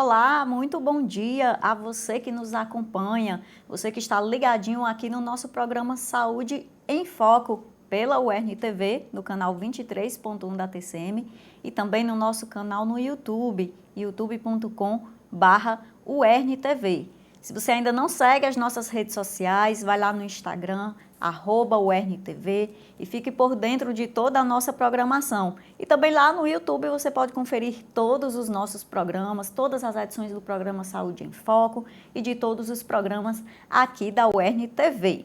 Olá, muito bom dia a você que nos acompanha, você que está ligadinho aqui no nosso programa Saúde em Foco pela UERN TV, no canal 23.1 da TCM e também no nosso canal no YouTube, youtube.com/UERN-TV. Se você ainda não segue as nossas redes sociais, vai lá no Instagram, @UERN-TV e fique por dentro de toda a nossa programação. E também lá no YouTube você pode conferir todos os nossos programas, todas as edições do programa Saúde em Foco e de todos os programas aqui da UERN-TV.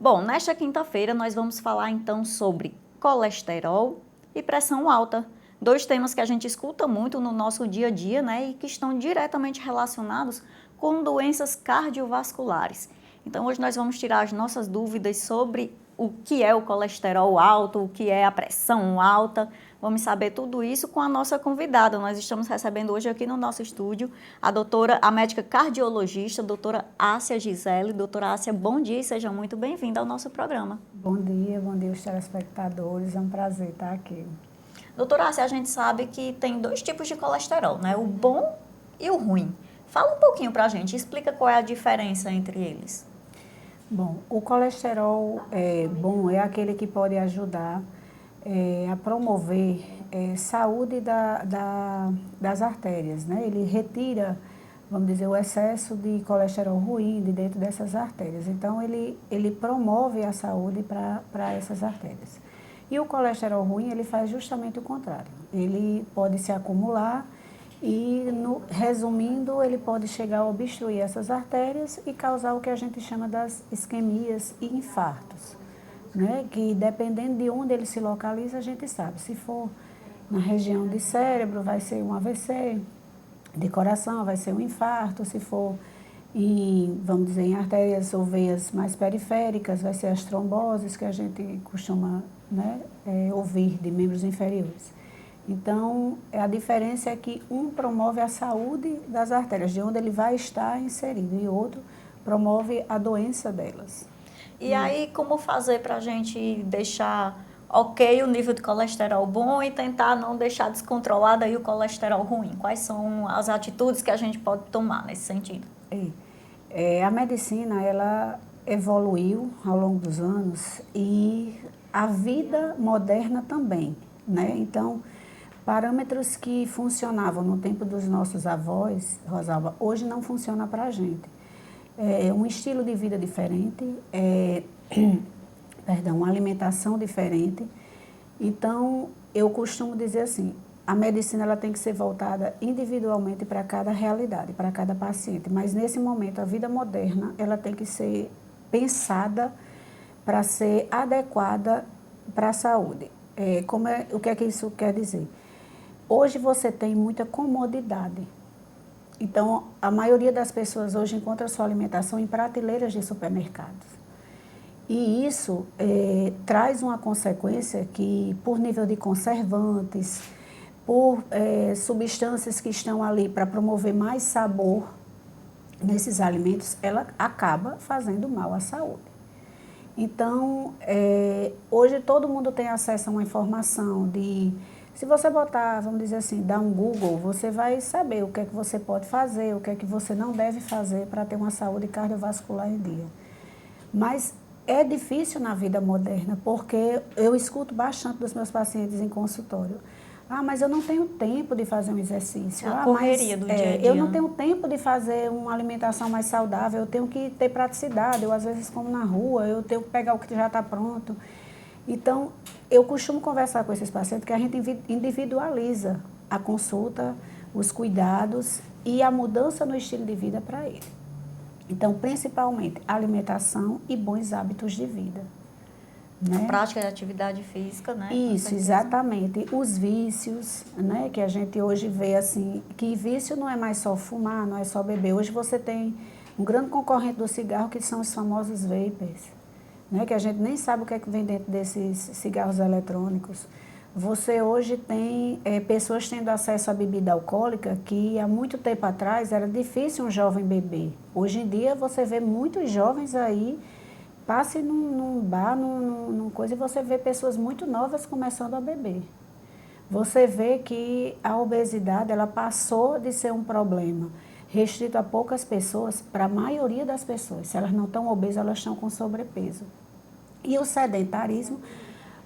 Bom, nesta quinta-feira nós vamos falar então sobre colesterol e pressão alta. Dois temas que a gente escuta muito no nosso dia a dia, né, e que estão diretamente relacionados com doenças cardiovasculares. Então, hoje nós vamos tirar as nossas dúvidas sobre o que é o colesterol alto, o que é a pressão alta. Vamos saber tudo isso com a nossa convidada. Nós estamos recebendo hoje aqui no nosso estúdio a médica cardiologista, doutora Assia Gisele. Doutora Assia, bom dia e seja muito bem-vinda ao nosso programa. Bom dia os telespectadores. É um prazer estar aqui. Doutora Assia, a gente sabe que tem dois tipos de colesterol, né? O bom e o ruim. Fala um pouquinho pra gente, explica qual é a diferença entre eles. Bom, o colesterol bom é aquele que pode ajudar a promover saúde das artérias, né? Ele retira, vamos dizer, o excesso de colesterol ruim de dentro dessas artérias. Então, ele promove a saúde para essas artérias. E o colesterol ruim, ele faz justamente o contrário. Ele pode se acumular e, resumindo, ele pode chegar a obstruir essas artérias e causar o que a gente chama das isquemias e infartos, né? Que dependendo de onde ele se localiza, a gente sabe. Se for na região de cérebro, vai ser um AVC, de coração vai ser um infarto. Se for vamos dizer, em artérias ou veias mais periféricas, vai ser as tromboses que a gente costuma, né, ouvir de membros inferiores. Então, a diferença é que um promove a saúde das artérias, de onde ele vai estar inserido, e o outro promove a doença delas. E aí, como fazer para a gente deixar ok o nível de colesterol bom e tentar não deixar descontrolado aí o colesterol ruim? Quais são as atitudes que a gente pode tomar nesse sentido? A medicina, ela evoluiu ao longo dos anos e a vida moderna também, né? Então, parâmetros que funcionavam no tempo dos nossos avós, Rosalba, hoje não funciona para a gente. É um estilo de vida diferente, uma alimentação diferente. Então, eu costumo dizer assim, a medicina ela tem que ser voltada individualmente para cada realidade, para cada paciente. Mas, nesse momento, a vida moderna ela tem que ser pensada para ser adequada para a saúde. O que é que isso quer dizer? Hoje você tem muita comodidade. Então, a maioria das pessoas hoje encontra sua alimentação em prateleiras de supermercados. E isso traz uma consequência que, por nível de conservantes, por substâncias que estão ali para promover mais sabor nesses alimentos, ela acaba fazendo mal à saúde. Então, hoje todo mundo tem acesso a uma informação de... Se você botar, vamos dizer assim, dar um Google, você vai saber o que é que você pode fazer, o que é que você não deve fazer para ter uma saúde cardiovascular em dia. Mas é difícil na vida moderna, porque eu escuto bastante dos meus pacientes em consultório. Mas eu não tenho tempo de fazer um exercício. A correria do dia a dia. Eu não tenho tempo de fazer uma alimentação mais saudável, eu tenho que ter praticidade. Eu, às vezes, como na rua, eu tenho que pegar o que já está pronto. Então, eu costumo conversar com esses pacientes que a gente individualiza a consulta, os cuidados e a mudança no estilo de vida para ele. Então, principalmente, alimentação e bons hábitos de vida. Né? A prática de atividade física, né? Isso, exatamente. Os vícios, né? Que a gente hoje vê assim, que vício não é mais só fumar, não é só beber. Hoje você tem um grande concorrente do cigarro, que são os famosos vapers, né? Que a gente nem sabe o que é que vem dentro desses cigarros eletrônicos. Você hoje tem pessoas tendo acesso à bebida alcoólica que há muito tempo atrás era difícil um jovem beber. Hoje em dia você vê muitos jovens aí, passe num bar, num coisa, e você vê pessoas muito novas começando a beber. você vê que a obesidade ela passou de ser um problema restrito a poucas pessoas para a maioria das pessoas. Se elas não estão obesas, elas estão com sobrepeso. E o sedentarismo,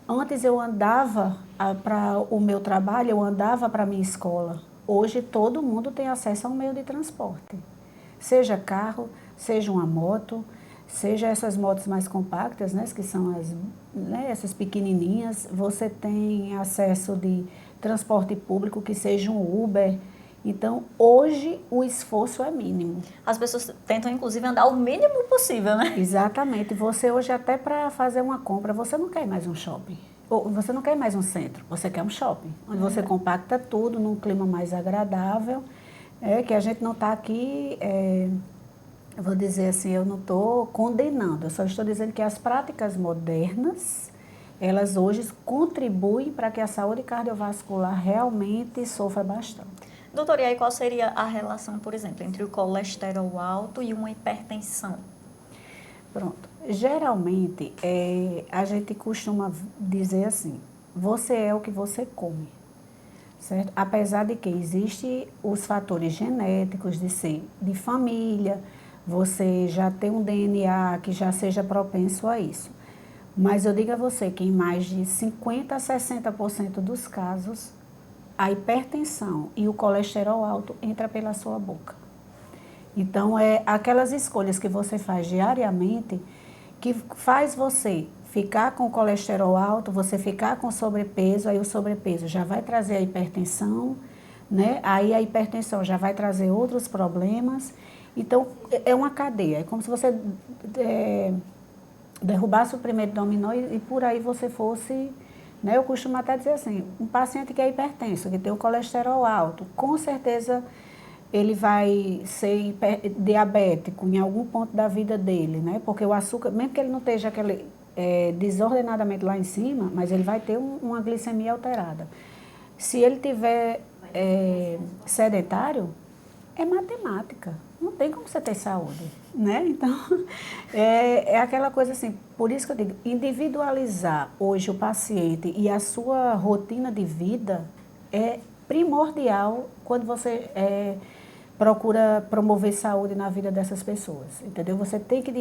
antes eu andava para o meu trabalho, eu andava para a minha escola. Hoje todo mundo tem acesso a um meio de transporte. Seja carro, seja uma moto, seja essas motos mais compactas, né, que são essas pequenininhas. Você tem acesso de transporte público, que seja um Uber. Então, hoje, o esforço é mínimo. As pessoas tentam, inclusive, andar o mínimo possível, né? Exatamente. Você hoje, até para fazer uma compra, você não quer mais um shopping. Ou você não quer mais um centro, você quer um shopping, onde você compacta tudo num clima mais agradável, que a gente não está aqui, eu vou dizer assim, eu não estou condenando, eu só estou dizendo que as práticas modernas, elas hoje contribuem para que a saúde cardiovascular realmente sofra bastante. Doutora, e aí qual seria a relação, por exemplo, entre o colesterol alto e uma hipertensão? Pronto. Geralmente, a gente costuma dizer assim, você é o que você come, certo? Apesar de que existem os fatores genéticos de ser de família, você já tem um DNA que já seja propenso a isso. Mas eu digo a você que em mais de 50% a 60% dos casos, a hipertensão e o colesterol alto entra pela sua boca. Então, é aquelas escolhas que você faz diariamente que faz você ficar com colesterol alto, você ficar com sobrepeso, aí o sobrepeso já vai trazer a hipertensão, né? Aí a hipertensão já vai trazer outros problemas. Então, é uma cadeia, é como se você derrubasse o primeiro dominó e por aí você fosse, né? Eu costumo até dizer assim, um paciente que é hipertenso, que tem o colesterol alto, com certeza ele vai ser diabético em algum ponto da vida dele, né? Porque o açúcar, mesmo que ele não esteja desordenadamente lá em cima, mas ele vai ter uma glicemia alterada. Se ele tiver sedentário, é matemática. Não tem como você ter saúde, né? Então, é aquela coisa assim, por isso que eu digo, individualizar hoje o paciente e a sua rotina de vida é primordial quando você procura promover saúde na vida dessas pessoas, entendeu? Você tem que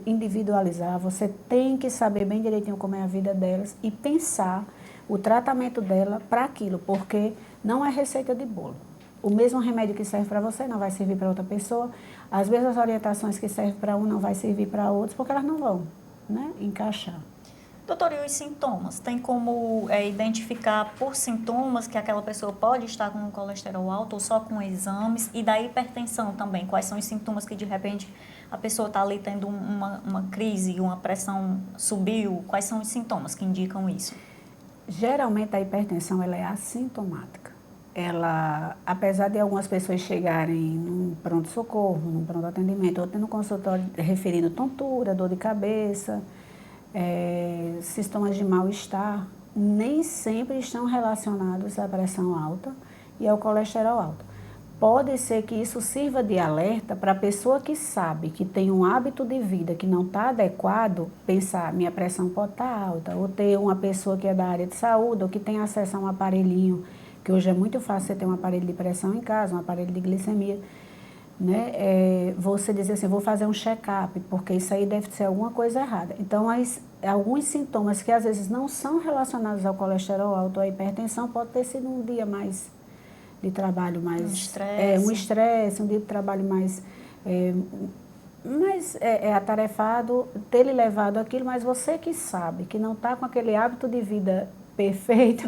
individualizar, você tem que saber bem direitinho como é a vida delas e pensar o tratamento dela para aquilo, porque não é receita de bolo. O mesmo remédio que serve para você não vai servir para outra pessoa, as mesmas orientações que servem para um não vai servir para outros, porque elas não vão, né, encaixar. Doutor, e os sintomas? Tem como identificar por sintomas que aquela pessoa pode estar com colesterol alto ou só com exames? E da hipertensão também? Quais são os sintomas que de repente a pessoa está ali tendo uma crise, uma pressão subiu? Quais são os sintomas que indicam isso? Geralmente a hipertensão ela é assintomática. Ela, apesar de algumas pessoas chegarem num pronto-socorro, num pronto-atendimento, ou no consultório referindo tontura, dor de cabeça, sintomas de mal-estar, nem sempre estão relacionados à pressão alta e ao colesterol alto. Pode ser que isso sirva de alerta para a pessoa que sabe que tem um hábito de vida que não está adequado, pensar, minha pressão pode estar alta, ou ter uma pessoa que é da área de saúde, ou que tem acesso a um aparelhinho, que hoje é muito fácil você ter um aparelho de pressão em casa, um aparelho de glicemia, né? Você dizer assim, vou fazer um check-up, porque isso aí deve ser alguma coisa errada. Então, alguns sintomas que às vezes não são relacionados ao colesterol alto ou à hipertensão, pode ter sido um dia mais de trabalho mais... um estresse, um dia de trabalho mais atarefado, ter lhe levado aquilo, mas você que sabe, que não está com aquele hábito de vida perfeito,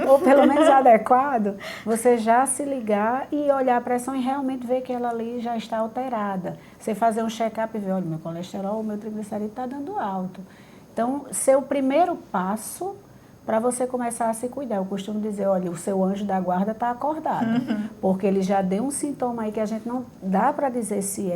ou pelo menos adequado, você já se ligar e olhar a pressão e realmente ver que ela ali já está alterada. Você fazer um check-up e ver, olha, meu colesterol, meu triglicerídeo está dando alto. Então, ser o primeiro passo para você começar a se cuidar. Eu costumo dizer, olha, o seu anjo da guarda está acordado, porque ele já deu um sintoma aí que a gente não dá para dizer se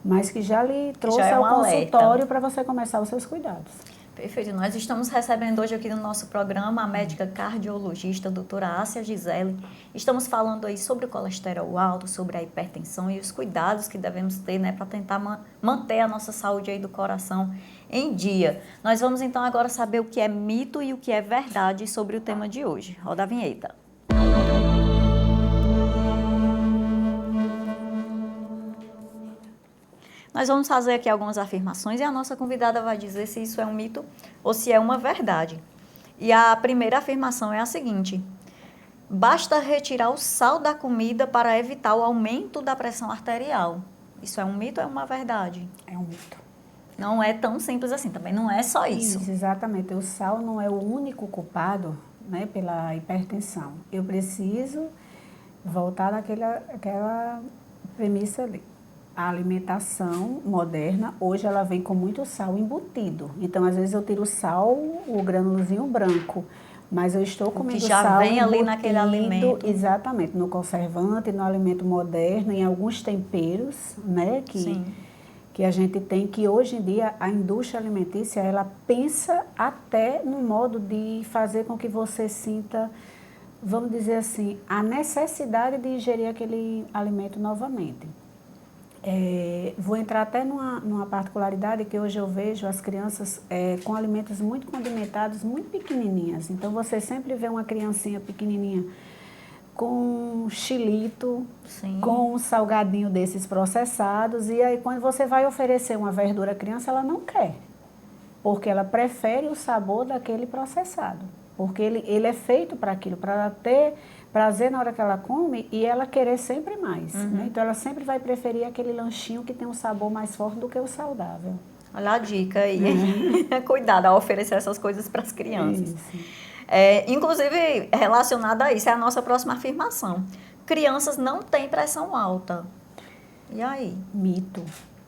mas que já lhe trouxe ao consultório para você começar os seus cuidados. Perfeito. Nós estamos recebendo hoje aqui no nosso programa a médica cardiologista, doutora Assia Gisele. Estamos falando aí sobre o colesterol alto, sobre a hipertensão e os cuidados que devemos ter, né, para tentar manter a nossa saúde aí do coração em dia. Nós vamos então agora saber o que é mito e o que é verdade sobre o tema de hoje. Roda a vinheta. Nós vamos fazer aqui algumas afirmações e a nossa convidada vai dizer se isso é um mito ou se é uma verdade. E a primeira afirmação é a seguinte: basta retirar o sal da comida para evitar o aumento da pressão arterial. Isso é um mito ou é uma verdade? É um mito. Não é tão simples assim, também não é só isso. Isso, exatamente. O sal não é o único culpado, né, pela hipertensão. Eu preciso voltar àquela premissa ali. A alimentação moderna, hoje ela vem com muito sal embutido. Então, às vezes eu tiro o sal, o granulozinho branco, mas eu estou comendo que já sal vem ali embutido, naquele alimento. exatamente, no conservante, no alimento moderno, em alguns temperos, né, que a gente tem, que hoje em dia a indústria alimentícia, ela pensa até no modo de fazer com que você sinta, vamos dizer assim, a necessidade de ingerir aquele alimento novamente. Vou entrar até numa particularidade que hoje eu vejo as crianças com alimentos muito condimentados, muito pequenininhas. Então, você sempre vê uma criancinha pequenininha com xilito, Sim. com um salgadinho desses processados. E aí, quando você vai oferecer uma verdura à criança, ela não quer. Porque ela prefere o sabor daquele processado. Porque ele é feito para aquilo, para ela ter prazer na hora que ela come e ela querer sempre mais. Né? Então, ela sempre vai preferir aquele lanchinho que tem um sabor mais forte do que o saudável. Olha a dica aí. Cuidado ao oferecer essas coisas para as crianças. Isso. Inclusive, relacionada a isso, é a nossa próxima afirmação. Crianças não têm pressão alta. E aí? Mito.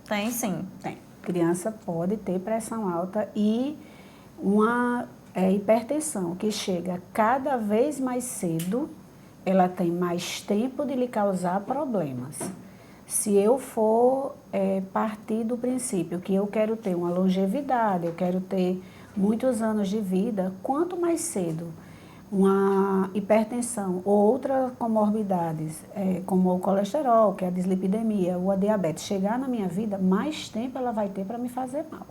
Tem sim. Tem. Criança pode ter pressão alta e uma hipertensão que chega cada vez mais cedo, ela tem mais tempo de lhe causar problemas. Se eu for partir do princípio que eu quero ter uma longevidade, eu quero ter muitos anos de vida, quanto mais cedo uma hipertensão ou outras comorbidades, como o colesterol, que é a dislipidemia, ou a diabetes, chegar na minha vida, mais tempo ela vai ter para me fazer mal.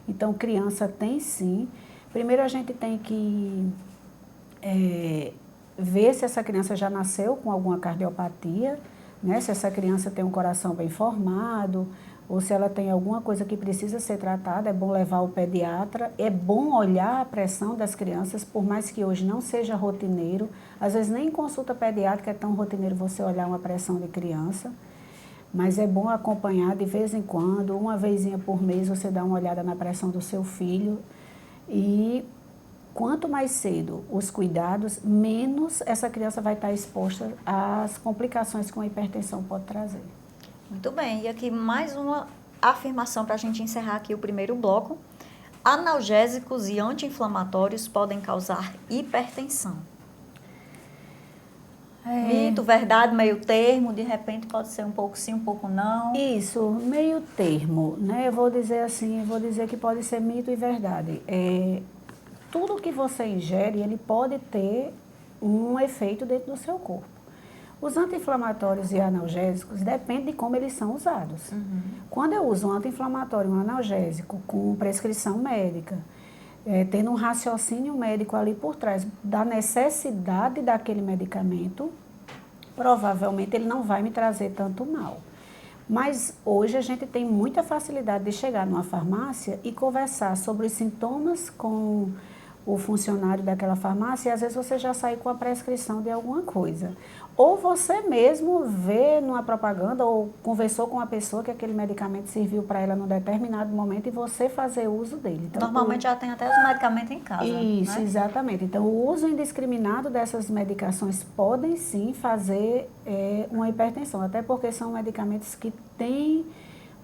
Então, criança tem sim. Primeiro a gente tem que ver se essa criança já nasceu com alguma cardiopatia, né? Se essa criança tem um coração bem formado, ou se ela tem alguma coisa que precisa ser tratada, é bom levar ao pediatra. É bom olhar a pressão das crianças, por mais que hoje não seja rotineiro. Às vezes nem em consulta pediátrica é tão rotineiro você olhar uma pressão de criança, mas é bom acompanhar de vez em quando, uma vezinha por mês você dá uma olhada na pressão do seu filho. E quanto mais cedo os cuidados, menos essa criança vai estar exposta às complicações que uma hipertensão pode trazer. Muito bem, e aqui mais uma afirmação para a gente encerrar aqui o primeiro bloco. Analgésicos e anti-inflamatórios podem causar hipertensão. Mito, verdade, meio termo, de repente pode ser um pouco sim, um pouco não. Isso, meio termo, né? Eu vou dizer assim, vou dizer que pode ser mito e verdade. Tudo que você ingere, ele pode ter um efeito dentro do seu corpo. Os anti-inflamatórios e analgésicos depende de como eles são usados. Quando eu uso um anti-inflamatório, um analgésico com prescrição médica, tendo um raciocínio médico ali por trás da necessidade daquele medicamento, provavelmente ele não vai me trazer tanto mal. Mas hoje a gente tem muita facilidade de chegar numa farmácia e conversar sobre os sintomas com o funcionário daquela farmácia e às vezes você já sai com a prescrição de alguma coisa. Ou você mesmo vê numa propaganda ou conversou com uma pessoa que aquele medicamento serviu para ela num determinado momento e você fazer uso dele. Então, normalmente já tem até os medicamentos em casa. Isso, né? Exatamente. Então, o uso indiscriminado dessas medicações podem sim fazer uma hipertensão, até porque são medicamentos que têm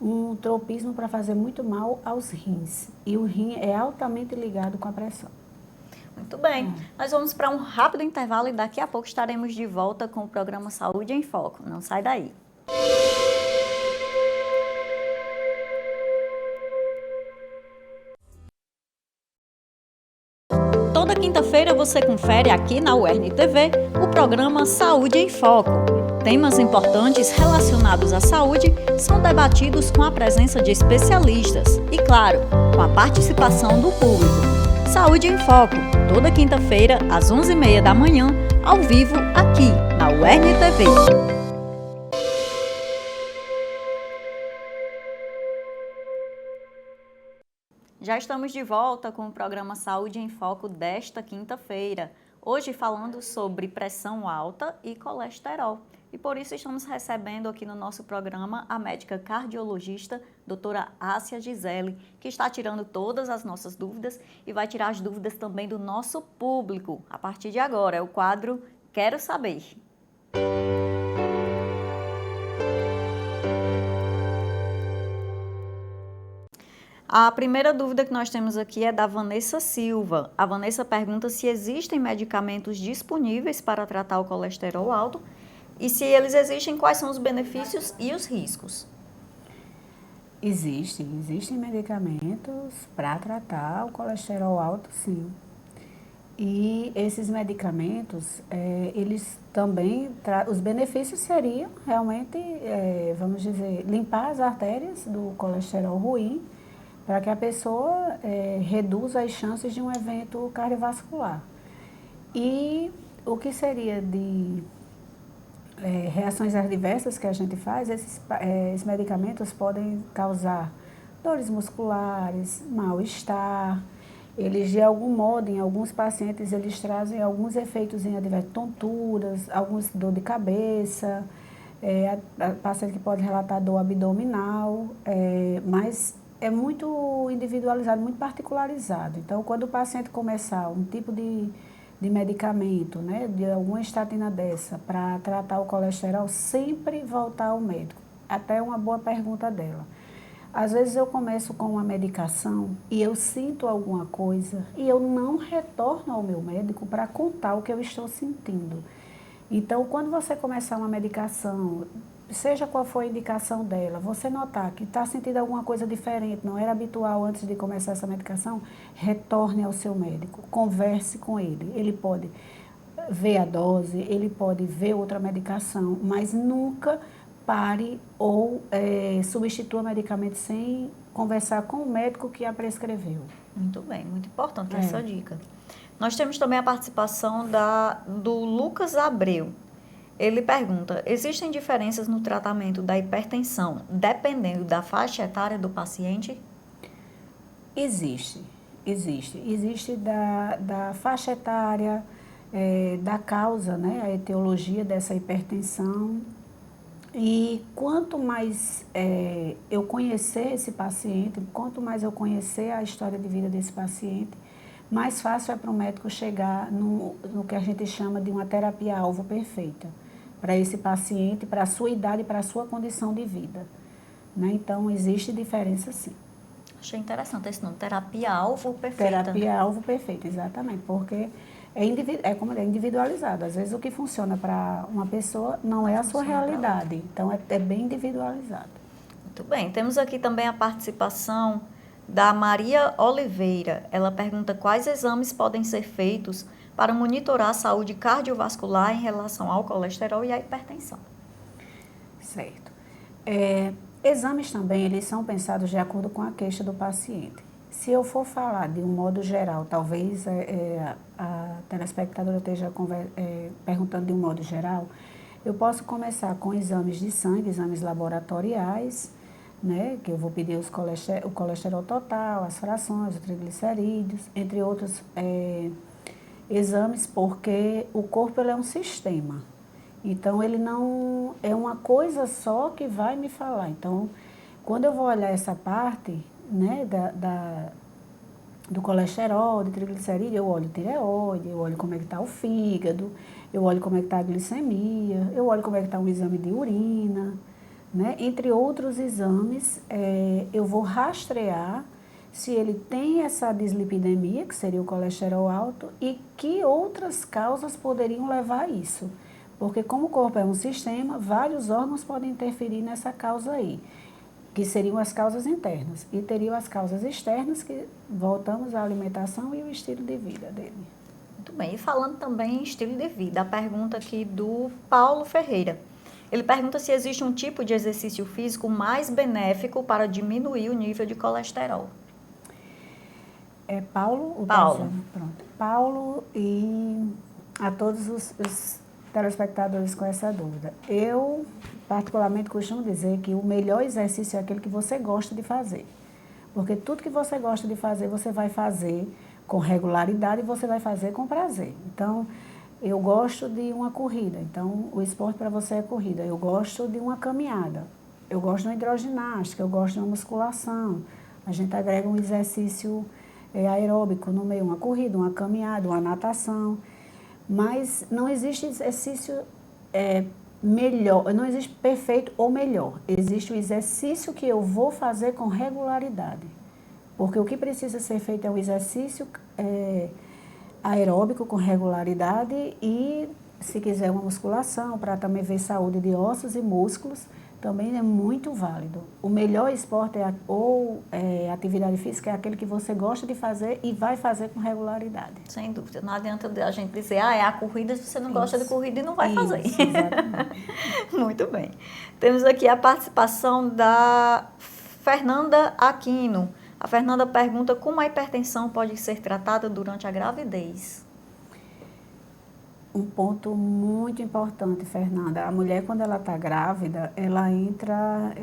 um tropismo para fazer muito mal aos rins. E o rim é altamente ligado com a pressão. Muito bem, nós vamos para um rápido intervalo e daqui a pouco estaremos de volta com o programa Saúde em Foco. Não sai daí. Toda quinta-feira quinta-feira você confere aqui na UERN-TV o programa Saúde em Foco. Temas importantes relacionados à saúde são debatidos com a presença de especialistas e, claro, com a participação do público. Saúde em Foco, toda quinta-feira, às 11h30 da manhã, ao vivo, aqui na UERN-TV. Já estamos de volta com o programa Saúde em Foco desta quinta-feira. Hoje falando sobre pressão alta e colesterol. E por isso estamos recebendo aqui no nosso programa a médica cardiologista, doutora Assia Gisele, que está tirando todas as nossas dúvidas e vai tirar as dúvidas também do nosso público. A partir de agora, é o quadro Quero Saber. A primeira dúvida que nós temos aqui é da Vanessa Silva. A Vanessa pergunta se existem medicamentos disponíveis para tratar o colesterol alto e se eles existem, quais são os benefícios e os riscos. Existem medicamentos para tratar o colesterol alto, sim. E esses medicamentos, eles também, os benefícios seriam realmente, vamos dizer, limpar as artérias do colesterol ruim, para que a pessoa reduza as chances de um evento cardiovascular. E o que seria de reações adversas que a gente faz, esses medicamentos podem causar dores musculares, mal-estar. Eles, de algum modo, em alguns pacientes, eles trazem alguns efeitos adversos, tonturas, alguns dor de cabeça, a paciente que pode relatar dor abdominal, mas é muito individualizado, muito particularizado. Então, quando o paciente começar um tipo de medicamento, né, de alguma estatina dessa, para tratar o colesterol, sempre voltar ao médico. Até uma boa pergunta dela. Às vezes eu começo com uma medicação e eu sinto alguma coisa e eu não retorno ao meu médico para contar o que eu estou sentindo. Então, quando você começar uma medicação, seja qual for a indicação dela, você notar que está sentindo alguma coisa diferente, não era habitual antes de começar essa medicação, retorne ao seu médico, converse com ele. Ele pode ver a dose, ele pode ver outra medicação, mas nunca pare ou substitua medicamento sem conversar com o médico que a prescreveu. Muito bem, muito importante essa dica. Nós temos também a participação do Lucas Abreu. Ele pergunta, existem diferenças no tratamento da hipertensão dependendo da faixa etária do paciente? Existe da faixa etária, da causa, né, a etiologia dessa hipertensão. E quanto mais eu conhecer esse paciente, quanto mais eu conhecer a história de vida desse paciente, mais fácil é para o médico chegar no que a gente chama de uma terapia-alvo perfeita para esse paciente, para a sua idade, para a sua condição de vida. Né? Então, existe diferença sim. Achei interessante esse nome, terapia-alvo perfeita. Terapia-alvo perfeita, exatamente, porque é individualizado. Às vezes o que funciona para uma pessoa não é a sua realidade, então é bem individualizado. Muito bem, temos aqui também a participação da Maria Oliveira. Ela pergunta quais exames podem ser feitos para monitorar a saúde cardiovascular em relação ao colesterol e à hipertensão. Certo. Exames também, eles são pensados de acordo com a queixa do paciente. Se eu for falar de um modo geral, talvez a telespectadora esteja perguntando de um modo geral, eu posso começar com exames de sangue, exames laboratoriais, né, que eu vou pedir o colesterol total, as frações, os triglicerídeos, entre outros exames, porque o corpo ele é um sistema. Então, ele não é uma coisa só que vai me falar. Então, quando eu vou olhar essa parte, né, do colesterol, de triglicerídeo, eu olho tireoide, eu olho como é que está o fígado, eu olho como é que está a glicemia, eu olho como é que está o exame de urina, né? Entre outros exames, eu vou rastrear se ele tem essa dislipidemia, que seria o colesterol alto, e que outras causas poderiam levar a isso. Porque como o corpo é um sistema, vários órgãos podem interferir nessa causa aí, que seriam as causas internas. E teriam as causas externas, que voltamos à alimentação e o estilo de vida dele. Muito bem. E falando também em estilo de vida, a pergunta aqui do Paulo Ferreira. Ele pergunta se existe um tipo de exercício físico mais benéfico para diminuir o nível de colesterol. É Paulo? O Paulo. Pronto. Paulo e a todos os telespectadores com essa dúvida. Eu, particularmente, costumo dizer que o melhor exercício é aquele que você gosta de fazer. Porque tudo que você gosta de fazer, você vai fazer com regularidade e você vai fazer com prazer. Então, eu gosto de uma corrida. Então, o esporte para você é corrida. Eu gosto de uma caminhada. Eu gosto de uma hidroginástica. Eu gosto de uma musculação. A gente agrega um exercício aeróbico no meio, uma corrida, uma caminhada, uma natação. Mas não existe exercício melhor, não existe perfeito ou melhor. Existe o exercício que eu vou fazer com regularidade. Porque o que precisa ser feito é um exercício aeróbico com regularidade e, se quiser, uma musculação para também ver saúde de ossos e músculos, também é muito válido. O melhor esporte atividade física é aquele que você gosta de fazer e vai fazer com regularidade. Sem dúvida. Não adianta a gente dizer, é a corrida, se você não gosta de corrida e não vai fazer. Exatamente. Muito bem. Temos aqui a participação da Fernanda Aquino. A Fernanda pergunta como a hipertensão pode ser tratada durante a gravidez. Um ponto muito importante, Fernanda. A mulher, quando ela está grávida, ela entra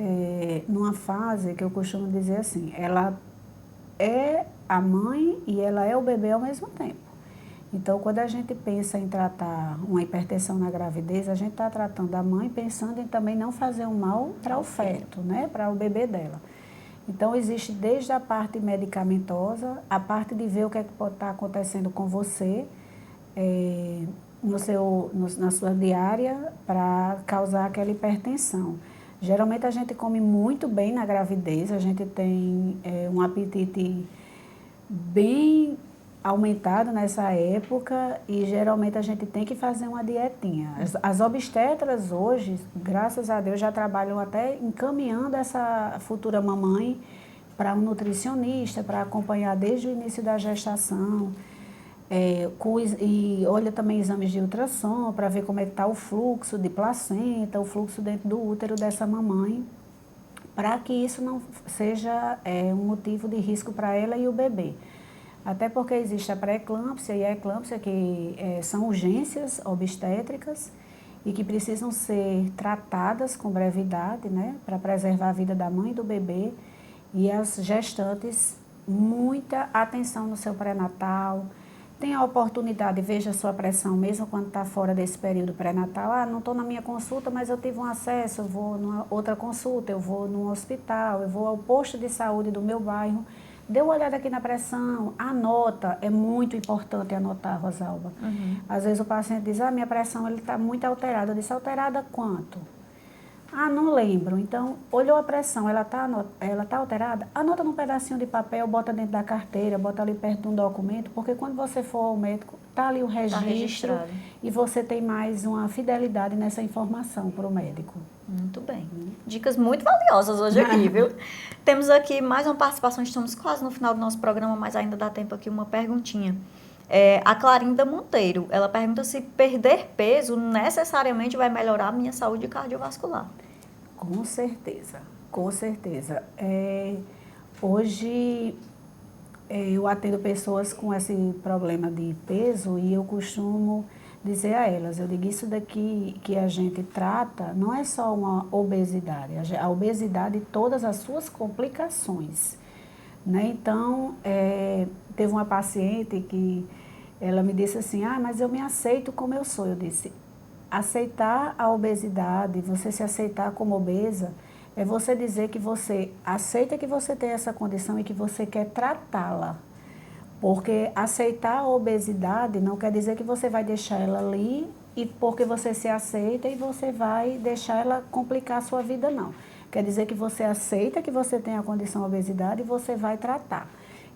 numa fase que eu costumo dizer assim, ela é a mãe e ela é o bebê ao mesmo tempo. Então, quando a gente pensa em tratar uma hipertensão na gravidez, a gente está tratando a mãe pensando em também não fazer um mal para o feto, né? Para o bebê dela. Então, existe desde a parte medicamentosa, a parte de ver o que é que pode estar acontecendo com você, na sua diária para causar aquela hipertensão. Geralmente a gente come muito bem na gravidez, a gente tem um apetite bem aumentado nessa época e geralmente a gente tem que fazer uma dietinha. As obstetras hoje, graças a Deus, já trabalham até encaminhando essa futura mamãe para um nutricionista, para acompanhar desde o início da gestação. E olha também exames de ultrassom para ver como é que está o fluxo de placenta, o fluxo dentro do útero dessa mamãe, para que isso não seja um motivo de risco para ela e o bebê. Até porque existe a pré-eclâmpsia e a eclâmpsia, que são urgências obstétricas e que precisam ser tratadas com brevidade, né, para preservar a vida da mãe e do bebê. E as gestantes, muita atenção no seu pré-natal. Tenha a oportunidade, veja a sua pressão, mesmo quando está fora desse período pré-natal. Não estou na minha consulta, mas eu tive um acesso, eu vou numa outra consulta, eu vou num hospital, eu vou ao posto de saúde do meu bairro. Dê uma olhada aqui na pressão, anota, é muito importante anotar, Rosalba. Uhum. Às vezes o paciente diz, minha pressão está muito alterada. Eu disse, alterada quanto? Não lembro. Então, olhou a pressão, ela tá alterada? Anota num pedacinho de papel, bota dentro da carteira, bota ali perto de um documento, porque quando você for ao médico, tá ali o registro e você tem mais uma fidelidade nessa informação para o médico. Muito bem. Dicas muito valiosas hoje aqui, viu? Temos aqui mais uma participação, estamos quase no final do nosso programa, mas ainda dá tempo aqui uma perguntinha. A Clarinda Monteiro, ela pergunta se perder peso necessariamente vai melhorar a minha saúde cardiovascular. Com certeza, com certeza. Hoje eu atendo pessoas com esse problema de peso e eu costumo dizer a elas, eu digo, isso daqui que a gente trata não é só uma obesidade, a obesidade e todas as suas complicações, né? Então, teve uma paciente que ela me disse assim, mas eu me aceito como eu sou. Eu disse, aceitar a obesidade, você se aceitar como obesa, é você dizer que você aceita que você tem essa condição e que você quer tratá-la. Porque aceitar a obesidade não quer dizer que você vai deixar ela ali e porque você se aceita e você vai deixar ela complicar a sua vida, não. Quer dizer que você aceita que você tem a condição de obesidade e você vai tratar.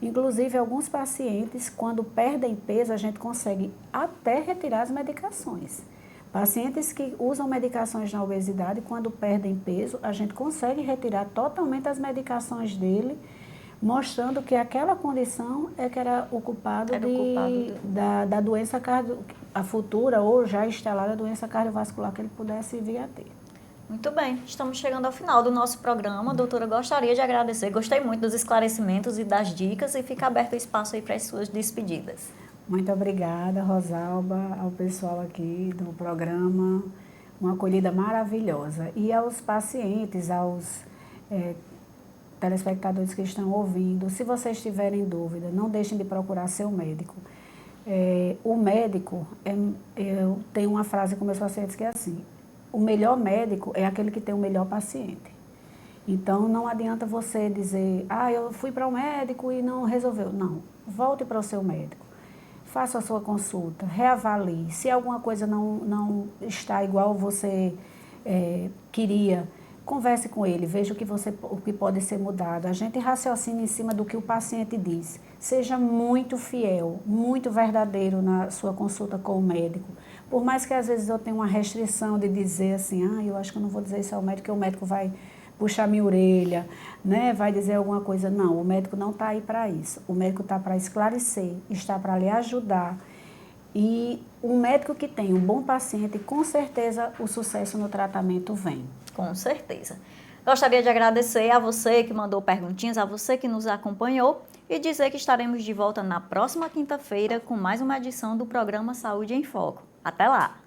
Inclusive, alguns pacientes, quando perdem peso, a gente consegue até retirar as medicações. Pacientes que usam medicações na obesidade, quando perdem peso, a gente consegue retirar totalmente as medicações dele, mostrando que aquela condição é que era o culpado, da doença a futura ou já instalada doença cardiovascular que ele pudesse vir a ter. Muito bem, estamos chegando ao final do nosso programa. Doutora, gostaria de agradecer, gostei muito dos esclarecimentos e das dicas e fica aberto o espaço aí para as suas despedidas. Muito obrigada, Rosalba, ao pessoal aqui do programa, uma acolhida maravilhosa. E aos pacientes, aos telespectadores que estão ouvindo, se vocês tiverem dúvida, não deixem de procurar seu médico. O médico, eu tenho uma frase com meus pacientes que é assim: o melhor médico é aquele que tem o melhor paciente. Então, não adianta você dizer, eu fui para o médico e não resolveu. Não, volte para o seu médico, faça a sua consulta, reavalie. Se alguma coisa não está igual você queria, converse com ele, veja o que pode ser mudado. A gente raciocina em cima do que o paciente diz. Seja muito fiel, muito verdadeiro na sua consulta com o médico. Por mais que às vezes eu tenha uma restrição de dizer assim, eu acho que eu não vou dizer isso ao médico, porque o médico vai puxar minha orelha, né? Vai dizer alguma coisa. Não, o médico não está aí para isso. O médico está para esclarecer, está para lhe ajudar. E um médico que tem um bom paciente, com certeza o sucesso no tratamento vem. Com certeza. Gostaria de agradecer a você que mandou perguntinhas, a você que nos acompanhou e dizer que estaremos de volta na próxima quinta-feira com mais uma edição do programa Saúde em Foco. Até lá!